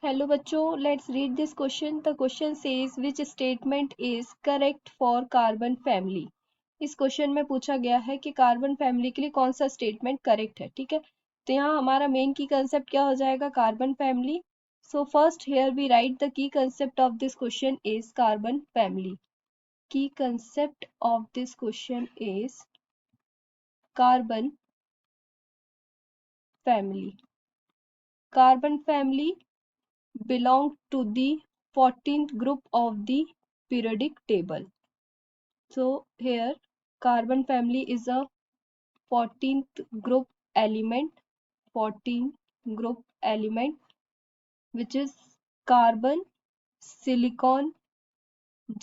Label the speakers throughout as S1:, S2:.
S1: Hello बच्चों, let's read this question. The question says which statement is correct for carbon family. इस question में पूछा गया है कि कार्बन फैमिली के लिए कौन सा स्टेटमेंट करेक्ट है। ठीक है, तो यहाँ हमारा मेन की कंसेप्ट क्या हो जाएगा, carbon family. So first here we write the key concept of this question is carbon family. Key concept of this question is carbon family. Carbon family belong to the 14th group of the periodic table. So here carbon family is a 14th group element, 14 group element, which is carbon, silicon,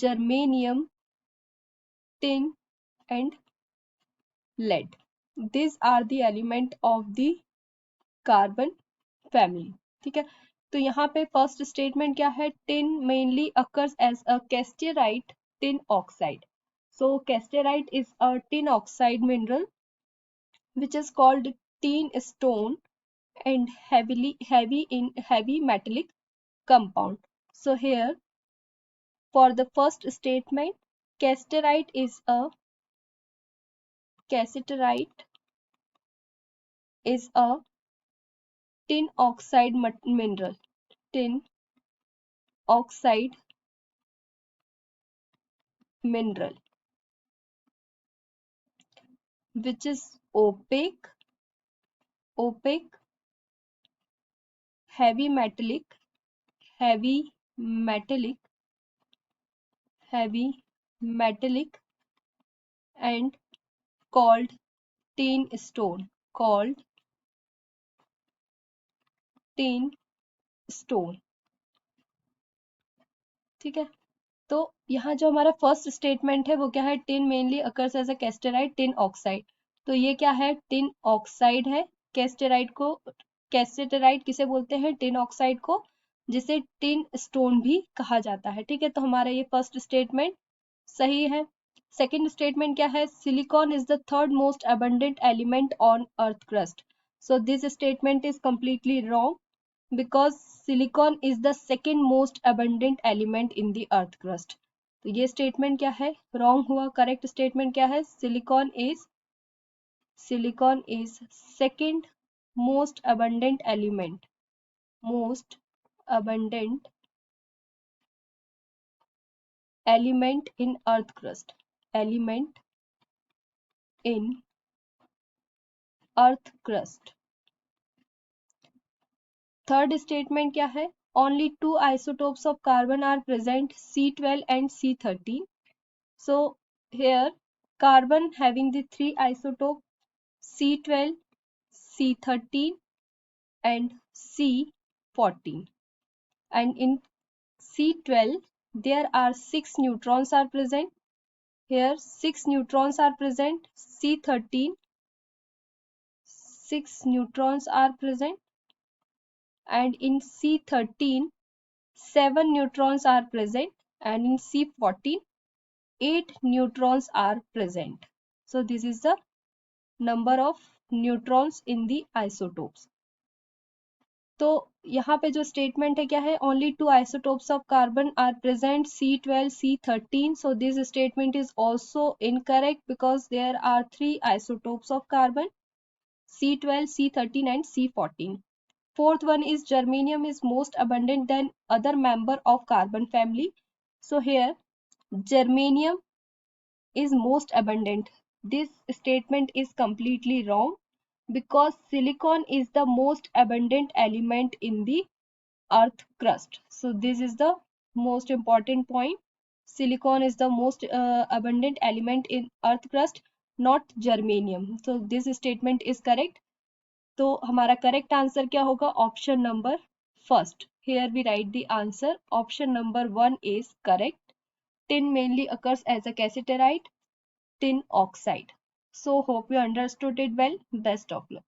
S1: germanium, tin and lead. These are the element of the carbon family. ठीक है, तो यहाँ पे first statement क्या है, tin mainly occurs as a cassiterite tin oxide. So casterite is a tin oxide mineral which is called tin stone and heavy metallic compound. So here for the first statement, casterite is a casterite is a tin oxide mineral. Tin oxide mineral which is opaque, heavy metallic, heavy metallic, heavy metallic, and called tin stone. Called tin stone. ठीक है, तो यहाँ जो हमारा first statement है वो क्या है, tin mainly occurs as a cassiterite tin oxide. तो ये क्या है, टिन ऑक्साइड है। कैस्टेराइट को, कैस्टेराइट किसे बोलते हैं, टिन ऑक्साइड को, जिसे टिन स्टोन भी कहा जाता है। ठीक है, तो हमारा ये फर्स्ट स्टेटमेंट सही है। सेकेंड स्टेटमेंट क्या है, silicon is the third most abundant element on earth crust. So this statement is completely wrong because silicon is the second most abundant element in the earth crust. तो ये statement क्या है, wrong हुआ। Correct statement क्या है, silicon is second most abundant element, most abundant element in earth crust, element in earth crust. Third statement क्या है, only two isotopes of carbon are present, C12 and C13. So here carbon having the three isotope C12, C13 and C14, and in C12 there are 6 neutrons are present. Here 6 neutrons are present. C13 6 neutrons are present, and in C13 7 neutrons are present, and in C14 8 neutrons are present. So this is the number of neutrons in the isotopes. तो यहाँ पे जो statement है क्या है, only two isotopes of carbon are present, C12, C13. So this statement is also incorrect because there are three isotopes of carbon, C12, C13 and C14. Fourth one is germanium is most abundant than other member of carbon family. So here germanium is most abundant. This statement is completely wrong because silicon is the most abundant element in the earth crust. So this is the most important point. Silicon is the most abundant element in earth crust, not germanium. So this statement is correct. तो हमारा correct answer क्या होगा, option number first. Here we write the answer, option number 1 is correct. tin mainly occurs as a cassiterite tin oxide. So hope you understood it well. Best of luck.